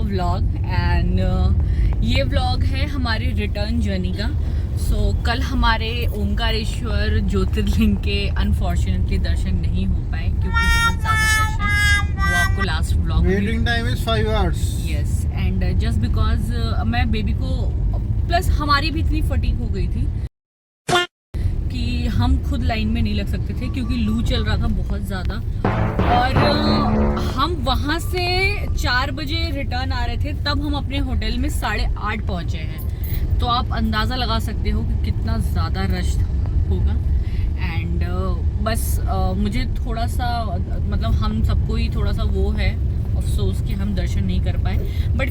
Vlog and ये vlog है हमारे रिटर्न जर्नी का। कल हमारे ओमकारेश्वर ज्योतिर्लिंग के अनफॉर्चुनेटली दर्शन नहीं हो पाए क्योंकि बहुत ज़्यादा रश है। वो आपको last vlog waiting time is 5 hours. Yes and just because मैं बेबी को प्लस हमारी भी इतनी फटीग हो गई थी कि हम खुद लाइन में नहीं लग सकते थे क्योंकि लू चल रहा था बहुत ज़्यादा। और हम वहाँ से 4 बजे रिटर्न आ रहे थे, तब हम अपने होटल में 8:30 पहुँचे हैं। तो आप अंदाज़ा लगा सकते हो कि कितना ज़्यादा रश होगा। एंड बस मुझे थोड़ा सा मतलब हम सबको ही थोड़ा सा वो है अफसोस कि हम दर्शन नहीं कर पाए। बट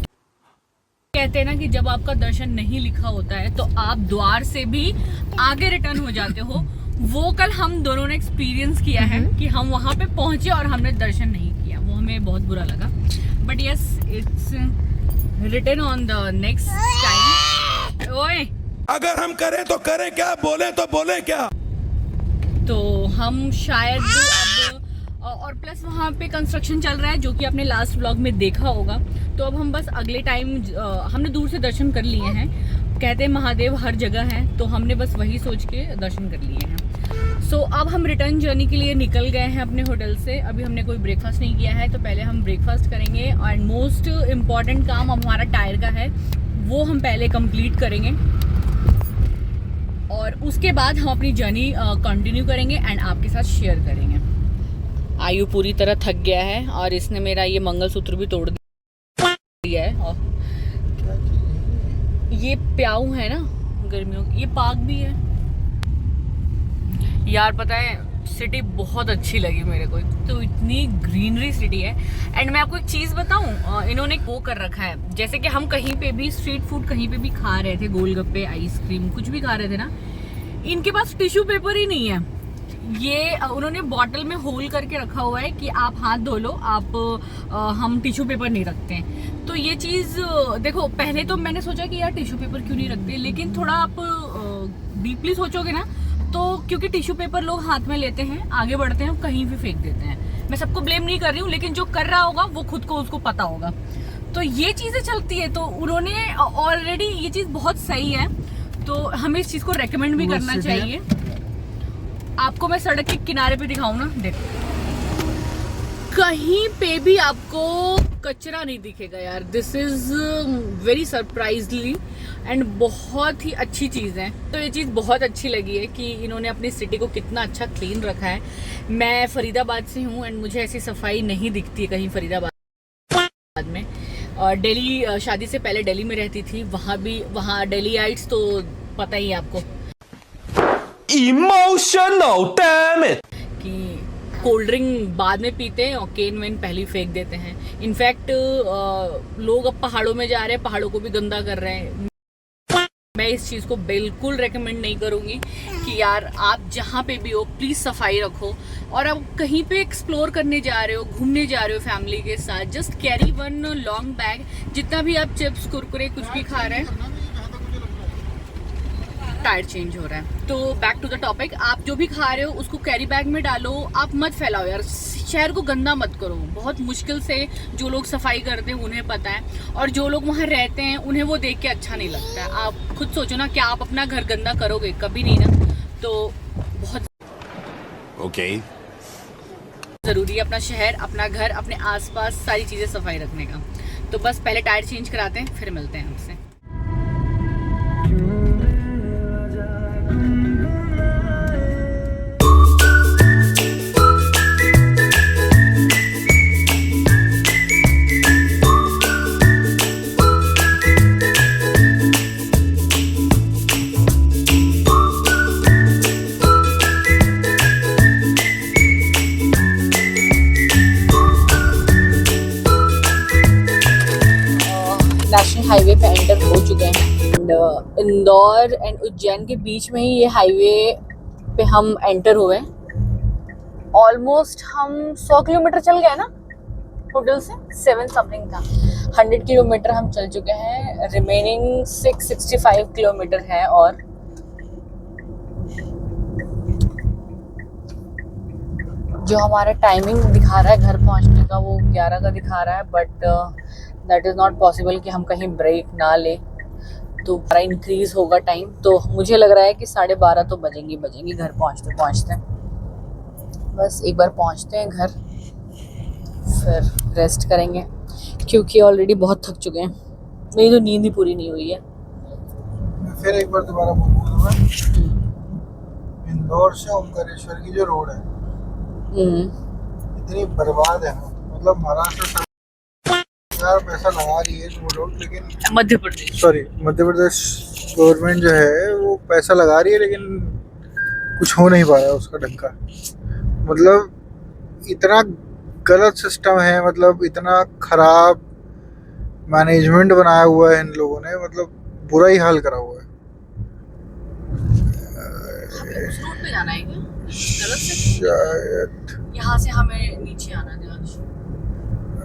कहते हैं ना कि जब आपका दर्शन नहीं लिखा होता है तो आप द्वार से भी आगे रिटर्न हो जाते हो। वो कल हम दोनों ने एक्सपीरियंस किया है कि हम वहां पे पहुंचे और हमने दर्शन नहीं किया। वो हमें बहुत बुरा लगा। But yes, it's written on the next time. ओए, अगर हम करें तो करें क्या, बोले तो बोले क्या। तो हम शायद अब और प्लस वहाँ पे कंस्ट्रक्शन चल रहा है जो कि आपने लास्ट व्लॉग में देखा होगा। तो अब हम बस अगले टाइम हमने दूर से दर्शन कर लिए हैं। कहते हैं महादेव हर जगह है, तो हमने बस वही सोच के दर्शन कर लिए हैं। अब हम रिटर्न जर्नी के लिए निकल गए हैं अपने होटल से। अभी हमने कोई ब्रेकफास्ट नहीं किया है, तो पहले हम ब्रेकफास्ट करेंगे। एंड मोस्ट इम्पॉर्टेंट काम हमारा टायर का है, वो हम पहले कंप्लीट करेंगे और उसके बाद हम अपनी जर्नी कंटिन्यू करेंगे एंड आपके साथ शेयर करेंगे। आयु पूरी तरह थक गया है और इसने मेरा ये मंगलसूत्र भी तोड़ दिया है। और ये प्याऊ है ना गर्मियों, ये पाक भी है यार। पता है सिटी बहुत अच्छी लगी मेरे को, तो इतनी ग्रीनरी सिटी है। एंड मैं आपको एक चीज़ बताऊं, इन्होंने वो कर रखा है जैसे कि हम कहीं पे भी स्ट्रीट फूड कहीं पे भी खा रहे थे, गोलगप्पे आइसक्रीम कुछ भी खा रहे थे ना, इनके पास टिश्यू पेपर ही नहीं है। ये उन्होंने बॉटल में होल करके रखा हुआ है कि आप हाथ धो लो, हम टिश्यू पेपर नहीं रखते हैं। तो ये चीज़ देखो, पहले तो मैंने सोचा कि यार टिश्यू पेपर क्यों नहीं रखते, लेकिन थोड़ा आप डीपली सोचोगे ना तो क्योंकि टिश्यू पेपर लोग हाथ में लेते हैं, आगे बढ़ते हैं, कहीं भी फेंक देते हैं। मैं सबको ब्लेम नहीं कर रही हूँ, लेकिन जो कर रहा होगा वो खुद को उसको पता होगा। तो ये चीज़ें चलती है, तो उन्होंने ऑलरेडी ये चीज़ बहुत सही है, तो हमें इस चीज़ को रेकमेंड भी करना चाहिए। आपको मैं सड़क के किनारे पे दिखाऊं ना, देखो कहीं पे भी आपको कचरा नहीं दिखेगा यार। दिस इज वेरी सरप्राइजली एंड बहुत ही अच्छी चीज़ है। तो ये चीज़ बहुत अच्छी लगी है कि इन्होंने अपनी सिटी को कितना अच्छा क्लीन रखा है। मैं फरीदाबाद से हूँ एंड मुझे ऐसी सफाई नहीं दिखती है कहीं फरीदाबाद में। दिल्ली शादी से पहले दिल्ली में रहती थी, वहाँ दिल्लीइट्स तो पता ही है आपको, इमोशनल डैम इट, कि कोल्ड ड्रिंक बाद में पीते हैं और केन वेन पहले ही फेंक देते हैं। इनफैक्ट लोग अब पहाड़ों में जा रहे हैं, पहाड़ों को भी गंदा कर रहे हैं। मैं इस चीज़ को बिल्कुल रेकमेंड नहीं करूँगी कि यार आप जहाँ पे भी हो प्लीज़ सफाई रखो। और अब कहीं पे एक्सप्लोर करने जा रहे हो, घूमने जा रहे हो फैमिली के साथ, just carry one long bag. जितना भी आप चिप्स कुरकुरे कुछ भी खा रहे हैं, टायर चेंज हो रहा है। तो बैक टू द टॉपिक, आप जो भी खा रहे हो उसको कैरी बैग में डालो, आप मत फैलाओ यार, शहर को गंदा मत करो। बहुत मुश्किल से जो लोग सफाई करते हैं उन्हें पता है, और जो लोग वहाँ रहते हैं उन्हें वो देख के अच्छा नहीं लगता है। आप खुद सोचो ना, क्या आप अपना घर गंदा करोगे? कभी नहीं ना। तो बहुत ओके ज़रूरी है अपना शहर, अपना घर, अपने आसपास सारी चीज़ें सफाई रखने का। तो बस पहले टायर चेंज कराते हैं, फिर मिलते हैं आपसे। नेशनल हाईवे पे एंटर हो चुके हैं एंड इंदौर एंड उज्जैन के बीच में ही ये हाईवे पे हम एंटर हुए। ऑलमोस्ट हम 100 किलोमीटर चल गए ना होटल से, 7 समथिंग था। 100 किलोमीटर हम चल चुके हैं, रिमेनिंग 665 किलोमीटर है। और जो हमारा टाइमिंग दिखा रहा है घर पहुंचने का वो 11 का दिखा रहा है, but that is not possible कि हम कहीं ब्रेक ना ले, तो बड़ा इंक्रीज होगा टाइम। तो मुझे लग रहा है कि 12:30 तो बजेंगी घर पहुंचते पहुंचते। बस एक बार पहुंचते हैं घर, फिर रेस्ट करेंगे, क्योंकि ऑलरेडी बहुत थक चुके हैं। मेरी तो नींद ही पूरी नहीं हुई है। फिर एक बार दोबारा बोल दूंगा, इंदौर से ओमकारेश्वर की जो रोड है इतनी बर्बाद है, मतलब महाराष्ट्र सरकार पैसा लगा रही है वो रोड, लेकिन मध्य प्रदेश गवर्नमेंट जो है वो पैसा लगा रही है, लेकिन कुछ हो नहीं पा रहा है उसका ढंग का। मतलब इतना गलत सिस्टम है, मतलब इतना खराब मैनेजमेंट बनाया हुआ है इन लोगों ने, मतलब बुरा ही हाल करा हुआ है। उस रूट पे जाना है क्या? गलत से? शायद। यहाँ से हमें नीचे आना है।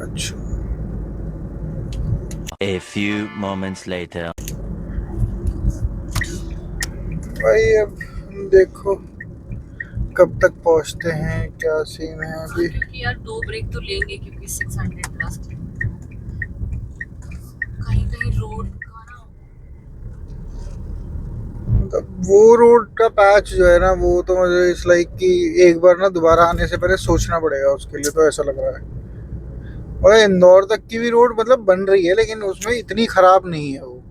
अच्छा, A few moments later. भाई अब देखो कब तक पहुंचते हैं, क्या सीन है अभी। क्योंकि यार 2 ब्रेक तो लेंगे, क्योंकि 600 प्लस कहीं रोड का ना, मतलब वो रोड का पैच जो है ना, वो तो मुझे इस लाइक कि एक बार ना दोबारा आने से पहले सोचना पड़ेगा उसके लिए, तो ऐसा लग रहा है। और इंदौर तक की भी रोड मतलब बन रही है, लेकिन उसमें इतनी खराब नहीं है वो।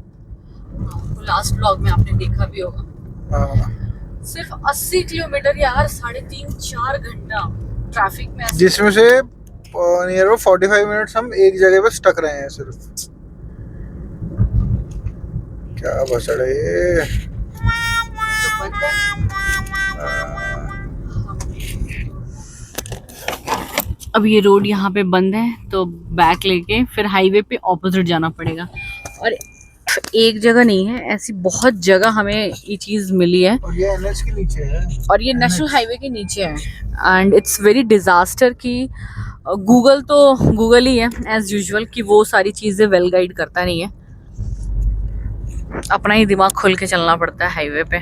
लास्ट ब्लॉग में आपने देखा भी होगा। हाँ, सिर्फ 80 किलोमीटर यार, 3.5-4 घंटा ट्रैफिक में। जिसमें से नियर अबाउट 45 मिनट्स हम एक जगह पे स्टक रहे हैं सिर्फ। क्या बसड़ है ये। तो बंद है। अब ये रोड यहाँ पे बंद है, तो बैक लेके फिर हाईवे पे ऑपोजिट जाना पड़ेगा। और एक जगह नहीं है, ऐसी बहुत जगह हमें ये चीज़ मिली है। और ये एनएच के नीचे है, और ये नेशनल हाईवे के नीचे है। एंड इट्स वेरी डिज़ास्टर कि गूगल तो गूगल ही है एज यूजुअल, कि वो सारी चीज़ें वेल गाइड करता नहीं है। अपना ही दिमाग खोल के चलना पड़ता है हाईवे पे।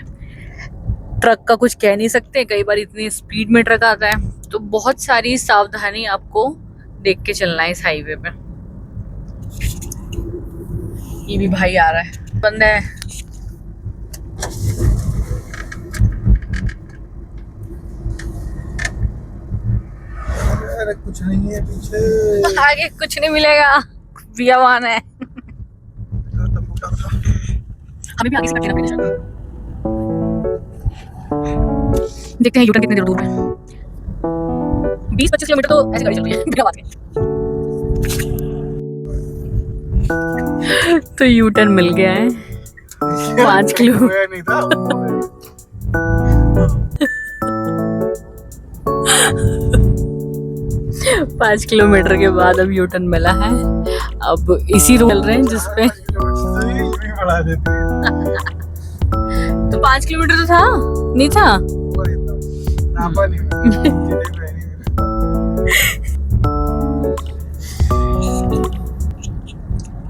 ट्रक का कुछ कह नहीं सकते, कई बार इतनी स्पीड में ट्रक आता है, तो बहुत सारी सावधानी आपको देख के चलना है इस हाईवे पे। ये भी भाई आ रहा है, बंद है। अरे कुछ नहीं है पीछे, आगे कुछ नहीं मिलेगा, बियावान है। हमें भी आगे से कटना पड़ेगा। देखते हैं यूटर्न कितनी देर दूर है। 20-25 किलोमीटर तो ऐसे गाड़ी चल रही है बिना बात के। तो यूटर्न मिल गया है 5 किलो। नहीं था 5 किलोमीटर के बाद अब यूटर्न मिला है। अब इसी रोड चल रहे हैं जिसपे बढ़ा देती है। तो 5 किलोमीटर तो था, नहीं था। नापा नहीं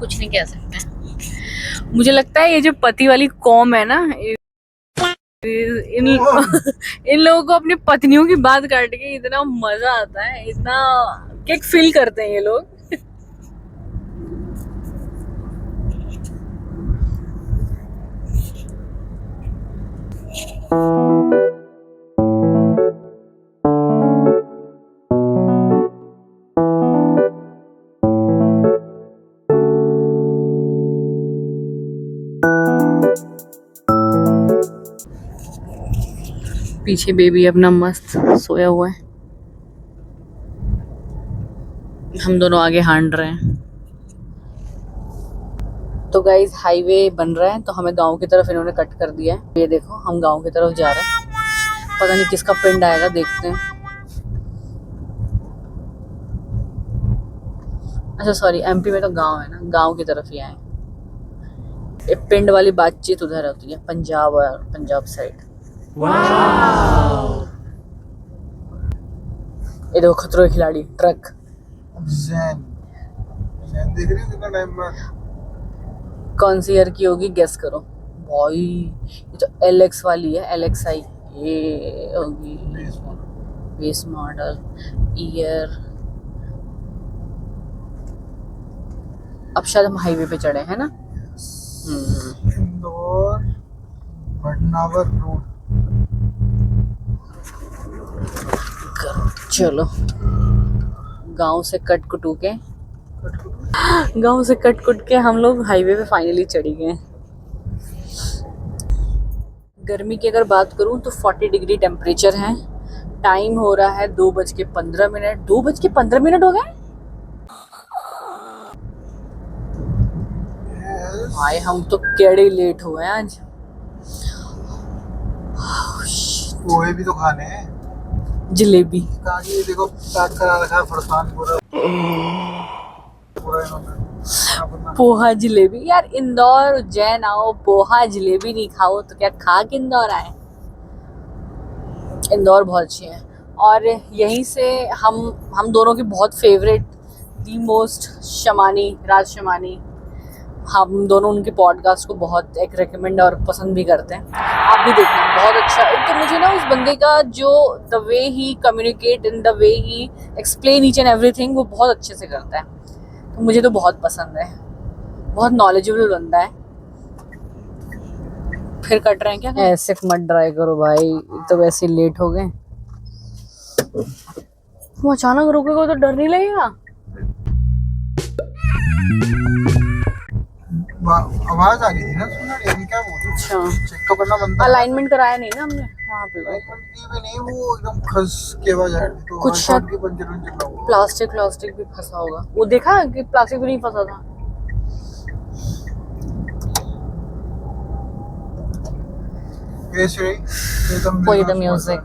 कुछ नहीं कह सकते। मुझे लगता है ये जो पति वाली कौम है ना, इन इन लोगों को अपनी पत्नियों की बात काट के इतना मजा आता है, इतना किक फील करते हैं ये लोग। पीछे बेबी अपना मस्त सोया हुआ है, हम दोनों आगे हांड रहे हैं। तो गाइज हाईवे बन रहा है, तो हमें गांव की तरफ इन्होंने कट कर दिया है। ये देखो हम गांव की तरफ जा रहे हैं, पता नहीं किसका पिंड आएगा, देखते हैं। अच्छा सॉरी, एमपी में तो गांव है ना, गांव की तरफ ही आए। ये पिंड वाली बातचीत उधर होती है, पंजाब और पंजाब साइड। ये देखो खतरों के खिलाड़ी ट्रक। जैन देख रही हो कितना टाइम बाद। कौन सी ईयर की होगी, गेस करो भाई। ये तो LX वाली है, LXI। ये होगी बेस मॉडल ईयर अब शायद हम हाईवे पे चढ़े हैं ना। इंदौर भटनावर रोड। चलो गांव से कट कुटू के हम लोग हाईवे पे फाइनली चढ़ी गए। गर्मी की अगर बात करूं तो 40 डिग्री टेम्परेचर है। टाइम हो रहा है 2:15। 2:15 हो गए। भाई हम तो केड़े लेट हुए हैं आज। पोहे भी तो खाने हैं। जलेबी कहाँ की देखो पैक करा रखा है फरसान पूरा इन्होंने। पोहा जलेबी यार, इंदौर उज्जैन आओ पोहा जलेबी नहीं खाओ तो क्या खा के इंदौर आए। इंदौर बहुत अच्छी है और यहीं से हम दोनों की बहुत फेवरेट दी मोस्ट शमानी, राज शमानी, हम दोनों उनके पॉडकास्ट को बहुत एक रेकमेंड और पसंद भी करते हैं। आप भी देखना, बहुत अच्छा। एक तो मुझे ना उस बंदे का जो the way he communicate in the way he explain each and everything वो बहुत अच्छे से करता है, तो मुझे तो बहुत पसंद है। बहुत नॉलेजेबल बंदा है। फिर कट रहे हैं क्या? ऐसे मत ड्राई करो भाई, तो वैसे लेट हो गए। वो अचानक रुकेगा तो डर नहीं लगेगा? आवाज आ गई थी ना, सुना नहीं क्या बोल। अच्छा, चेक तो करना बनता है। अलाइनमेंट कराया नहीं ना हमने वहाँ पे। भी नहीं, वो एकदम खस के वजह तो कुछ शायद की पंचर वंचर हुआ। प्लास्टिक भी फंसा होगा। वो देखा कि प्लास्टिक भी नहीं फंसा था। Play the music.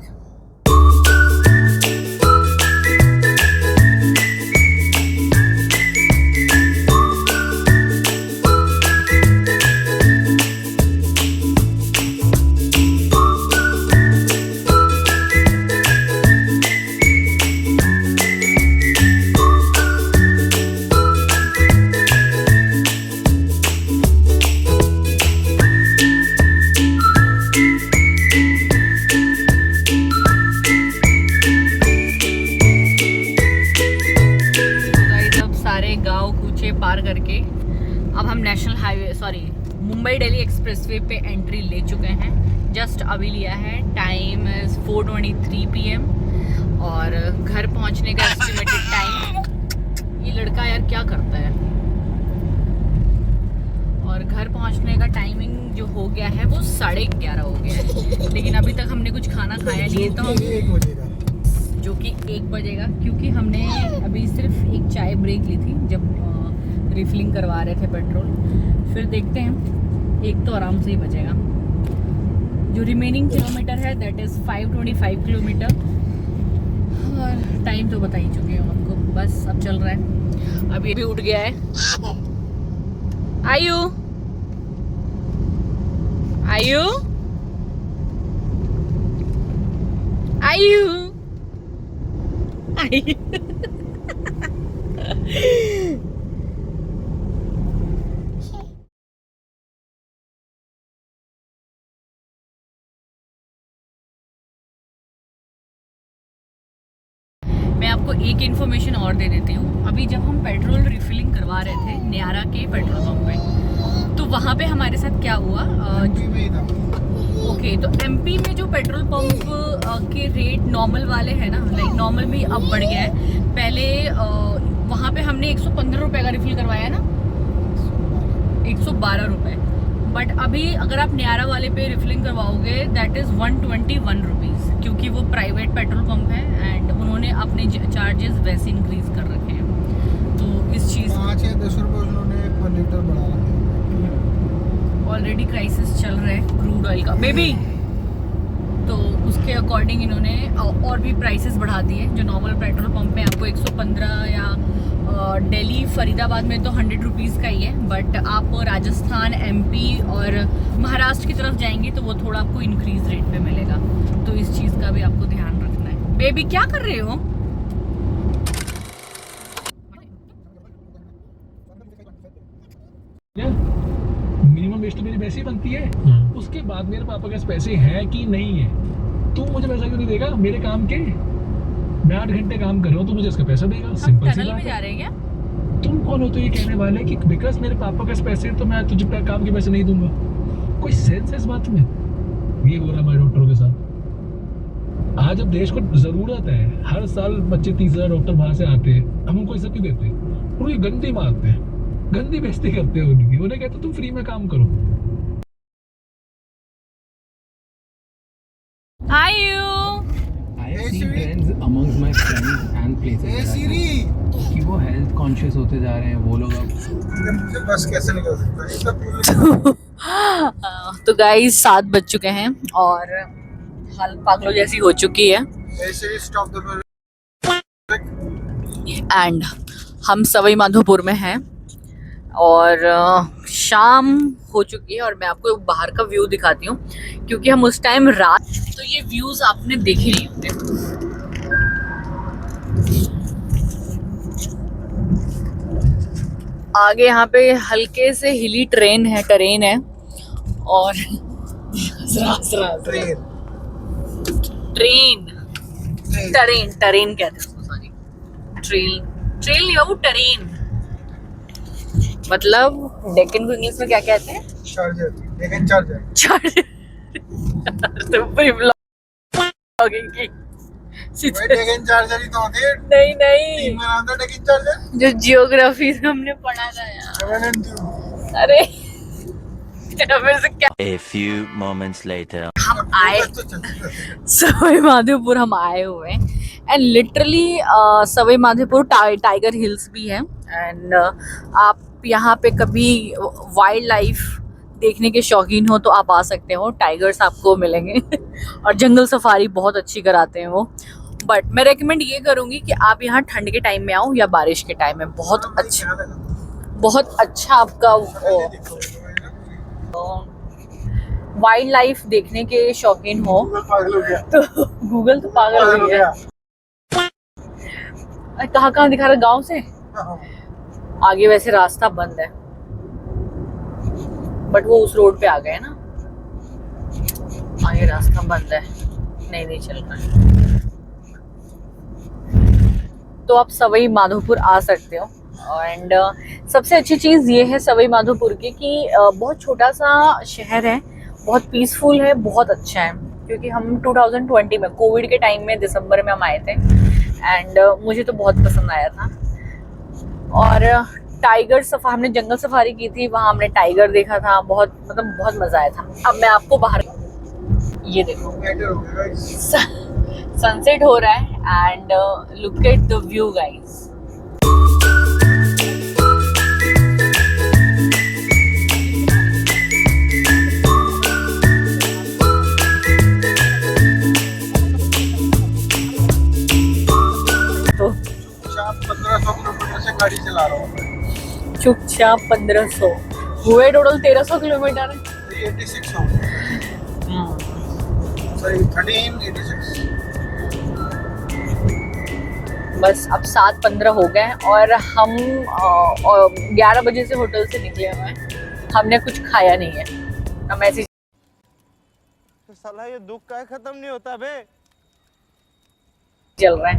पार करके अब हम national highway Mumbai Delhi expressway पे एंट्री ले चुके हैं। जस्ट अभी लिया है। टाइम इज 4:23 PM और घर पहुंचने का एस्टिमेटेड टाइम, ये लड़का यार क्या करता है, और घर पहुंचने का टाइमिंग जो हो गया है वो 11:30 हो गया है। लेकिन अभी तक हमने कुछ खाना खाया नहीं है, तो जो कि 1 बजेगा, क्योंकि हमने अभी सिर्फ एक चाय ब्रेक ली थी जब रिफिलिंग करवा रहे थे पेट्रोल। फिर देखते हैं, 1 तो आराम से ही बजेगा। जो रिमेनिंग किलोमीटर है दैट इज़ 525 किलोमीटर, और टाइम तो बता ही चुके हैं आपको। बस अब चल रहा है। अब ये भी उठ गया है। आयु आयु आयु मैं आपको एक इन्फॉर्मेशन और दे देती हूँ। अभी जब हम पेट्रोल रिफिलिंग करवा रहे थे न्यारा के पेट्रोल पंप पे, तो वहाँ पे हमारे साथ क्या हुआ, ओके, तो एमपी में जो पेट्रोल पंप के रेट नॉर्मल वाले हैं ना, लाइक नॉर्मल में अब बढ़ गया है। पहले वहाँ पे हमने 115 रुपये का रिफिल करवाया ना, 112 रुपये, बट अभी अगर आप न्यारा वाले पे रिफिलिंग करवाओगे दैट इज़ 121 रुपीज़, क्योंकि वो प्राइवेट पेट्रोल पंप है एंड उन्होंने अपने चार्जेस वैसे इंक्रीज कर रखे हैं। तो इस चीज़ 5 या 10 रुपये उन्होंने पर लीटर बढ़ा रखे हैं। ऑलरेडी क्राइसिस चल रहा है क्रूड ऑयल का बेबी, तो उसके अकॉर्डिंग इन्होंने और भी प्राइसेस बढ़ा दिए। जो नॉर्मल पेट्रोल पंप में आपको 115 या दिल्ली फरीदाबाद में तो 100 रुपीज़ का ही है, बट आप राजस्थान, एमपी और महाराष्ट्र की तरफ जाएंगे तो वो थोड़ा आपको इंक्रीज रेट पे मिलेगा। तो इस चीज़ का भी आपको ध्यान रखना है। बेबी क्या कर रहे हो? मिनिमम वेज तो मेरी वैसे ही बनती है, उसके बाद मेरे पापा के पास पैसे हैं कि नहीं है, तू मुझे पैसा क्यों नहीं देगा मेरे काम के? मैं 8 घंटे काम कर रहा हूँ, तो मुझे इसका पैसा देगा। सिंपल सी टनल में बात जा है। रहे हैं क्या? तो तुम कौन होते हो ये कहने वाले कि बिकॉज मेरे पापा के पैसे हैं तो मैं तुझे काम के पैसे नहीं दूंगा? कोई सेंस है इस बात में? ये हो रहा है हमारे डॉक्टरों के साथ। आज अब देश को जरूरत है, हर साल बच्चे 30,000 डॉक्टर बाहर से आते हैं, हम उनको ये सब नहीं देते, उनकी गंदी मारते हैं, गंदी बेइज्जती करते हैं उनकी, उन्हें कहते तुम फ्री में काम करो। Hi you. I have seen trends amongst my friends and places that I know कि वो हेल्थ कॉन्शियस होते जा रहे हैं, वो लोग अब मुझे बस कैसे निकल सकता है ये सब? तो गाइस 7 बज चुके हैं और हाल पागलों जैसी हो चुकी है स्टॉप द एंड हम सवाई माधोपुर में हैं और शाम हो चुकी है और मैं आपको बाहर का व्यू दिखाती हूँ क्योंकि हम उस टाइम रात, तो ये व्यूज आपने देखे नहीं होंगे। आगे यहाँ पे हल्के से हिली टेरेन है और ट्रेन कहते हैं उसको, सॉरी ट्रेन नहीं बाबू, टेरेन मतलब डेक्कन को इंग्लिश में क्या कहते हैं? चार्जर। तो पूरी ब्लॉगिंग की डेक्कन चार्जर ही तो होते हैं। नहीं में नाम था डेक्कन चार्जर, जो जियोग्राफी हमने पढ़ा था यार। अरे फिर से क्या, A few moments later. हम आए सवाई माधोपुर, हम आए हुए हैं and literally Sawai Madhopur tiger hills भी है एंड आप यहाँ पे कभी वाइल्ड लाइफ देखने के शौकीन हो तो आप आ सकते हो। टाइगर्स आपको मिलेंगे और जंगल सफारी बहुत अच्छी कराते हैं वो। बट मैं रेकमेंड ये करूँगी कि आप यहाँ ठंड के टाइम में आओ या बारिश के टाइम में, बहुत अच्छा आपका वाइल्ड लाइफ देखने के शौकीन हो तो गूगल तो पागल हो गया। कहाँ दिखा रहा, गांव से आगे वैसे रास्ता बंद है बट वो उस रोड पे आ गए ना, आगे रास्ता बंद है, नहीं चल रहा है। तो आप सवाई माधोपुर आ सकते हो एंड सबसे अच्छी चीज़ ये है सवाई माधोपुर की कि बहुत छोटा सा शहर है, बहुत पीसफुल है, बहुत अच्छा है। क्योंकि हम 2020 में कोविड के टाइम में दिसंबर में हम आए थे एंड मुझे तो बहुत पसंद आया था। और टाइगर सफारी, हमने जंगल सफारी की थी, वहाँ हमने टाइगर देखा था, बहुत मज़ा आया था। अब मैं आपको बाहर, ये देखो सनसेट हो रहा है and look at the view guys. तो 1500 किलोमीटर से गाड़ी चला रहा हूँ। चुपचाप 1500 हुए, टोटल 1300 किलोमीटर है। 86 हो सॉरी 1386। बस अब 7:15 हो गए और हम 11 बजे से होटल से निकले हुए हैं। हमने कुछ खाया नहीं है, हम ऐसे तो साला ये दुख का खत्म नहीं होता बे। चल रहा है।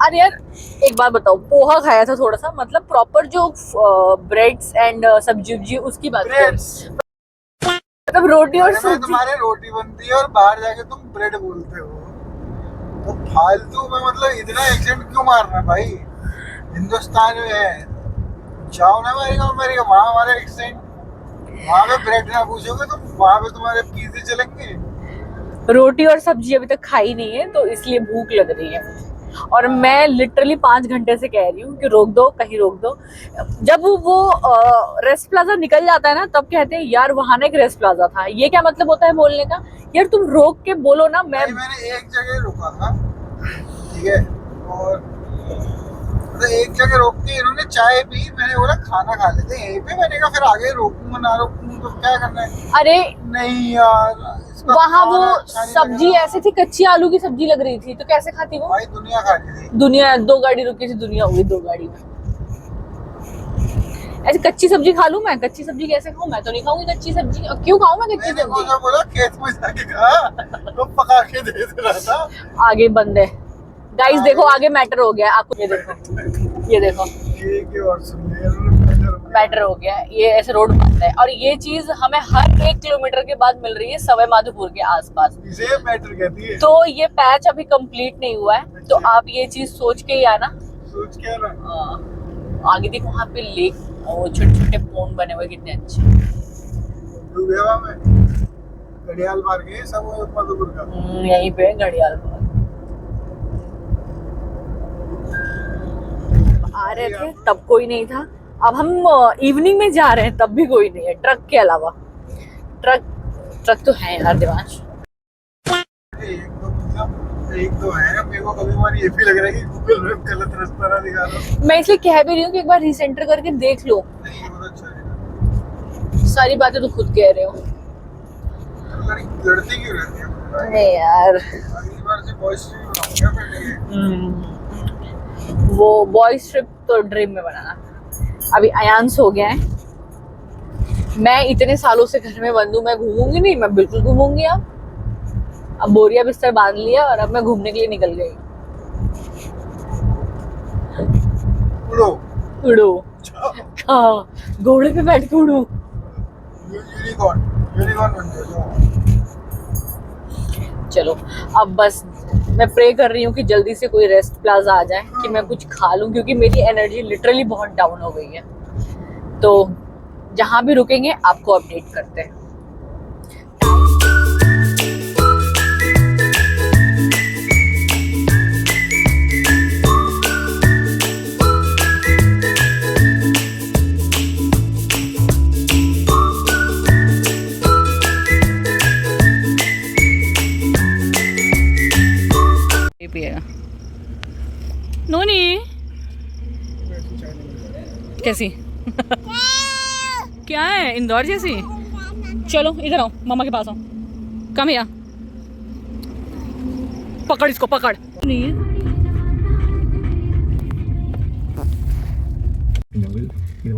अरे यार एक बात बताओ, पोहा खाया था थोड़ा सा, मतलब प्रॉपर जो ब्रेड्स एंड सब्जी उसकी बात कर, मतलब रोटी और सब्जी। तुम्हारे रोटी बनती है और बाहर जाके तुम ब्रेड बोलते हो, तो फालतू में मतलब इतना एक्सेंट क्यों मारना भाई? हिंदुस्तान में है, जाओ ना अमेरिका, वहाँ हमारे एक्सेंट, वहाँ पे ब्रेड ना पूछोगे तो वहाँ पे तुम्हारे पिज़्ज़े चलेंगे। रोटी और सब्जी अभी तक खाई नहीं है तो इसलिए भूख लग रही है और मैं लिटरली 5 घंटे से कह रही हूँ कि रोक दो, कहीं रोक दो। जब वो रेस्ट प्लाजा निकल जाता है ना तब कहते हैं यार वहाँ ना एक रेस्ट प्लाजा था। ये क्या मतलब होता है बोलने का? यार तुम रोक के बोलो ना। मैंने एक जगह रुका था, ठीक है, और मतलब एक जगह रोक के इन्होंने चाय पी, मैंने बोला खाना खा लेते हैं यहीं पे। मैंने कहा फिर आगे रोकूंगा ना रोकूंगा तो क्या करना है। अरे नहीं यार, वहाँ वो सब्जी ऐसी थी, कच्ची आलू की सब्जी लग रही थी, तो कैसे खाती वो? भाई दुनिया खाती थी, दुनिया 2 गाड़ी रुकी थी, दुनिया हुई 2 गाड़ी में। ऐसे कच्ची सब्जी खा लूं मैं? कच्ची सब्जी कैसे खाऊं? मैं तो नहीं खाऊंगी कच्ची सब्जी। और क्यों खाऊं मैं कच्ची सब्जी? बोला खेत में जाके खा, तो पका के दे रहा था। आगे बंद है, गाइस देखो आगे मैटर हो गया आपको, ये देखो ये देखो ये की और सुन ले मैटर हो गया, ये ऐसे रोड बंद है और ये चीज हमें हर 1 किलोमीटर के बाद मिल रही है सवाई माधोपुर के आसपास। इसे मैटर कहती है। तो ये पैच अभी कंप्लीट नहीं हुआ है, तो आप ये चीज सोच के ही आना। सोच क्या ना आगे देखो वहाँ पे लेक और छोटे छोटे पोन बने हुए कितने अच्छे। डूबेवा में घड़ियाल मार गए सब मधुपुर का। यहीं पे घड़ियाल पार्क आ रहे थे तब कोई नहीं था, अब हम इवनिंग में जा रहे हैं तब भी कोई नहीं है ट्रक के अलावा। ट्रक तो है यार देवांश। एक तो है मेरे को कभी बार ये भी लग रहा है कि गूगल मैप गलत रास्ता ना दिखा रहा। मैं इसलिए कह भी रही हूँ कि एक बार रिसेंटर करके देख लो। नहीं ये बहुत अच्छा है। सारी बातें तो खुद कह रहे हो। लड़ती क्यों रहती है? नहीं यार अगली बार से बॉयज ट्रिप बनाऊंगा मैं। वो बॉयज ट्रिप तो ड्रीम में बनाना। अभी अयांस हो गया है, मैं इतने सालों से घर में बंद हूँ, मैं घूमूंगी नहीं, मैं बिल्कुल घूमूंगी। अब बोरिया बिस्तर बांध लिया और अब मैं घूमने के लिए निकल गई। उड़ो उड़ो हाँ, घोड़े पे बैठ के उड़ो। यूनिकॉर्न बन जाओ। चलो अब बस मैं प्रे कर रही हूँ कि जल्दी से कोई रेस्ट प्लाजा आ जाए कि मैं कुछ खा लूँ, क्योंकि मेरी एनर्जी लिटरली बहुत डाउन हो गई है। तो जहाँ भी रुकेंगे आपको अपडेट करते हैं। पिएगा नोनी कैसी क्या है इंदौर जैसी। चलो इधर आओ, मामा के पास आओ, कम या पकड़ इसको पकड़। नहीं है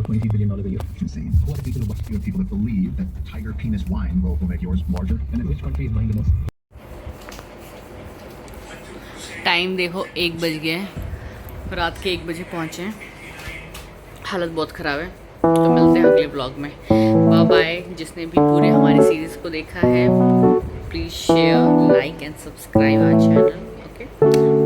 $20 billion a year. It's insane. Who are the people that believe that tiger penis wine will make yours larger? And then which country is buying the most? Time देखो 1 बज गया है, रात के 1 बजे पहुँचे हैं। हालत बहुत ख़राब है। तो मिलते हैं अगले ब्लॉग में। Bye bye. जिसने भी पूरे हमारी सीरीज़ को देखा है please share, like and subscribe our channel. Okay.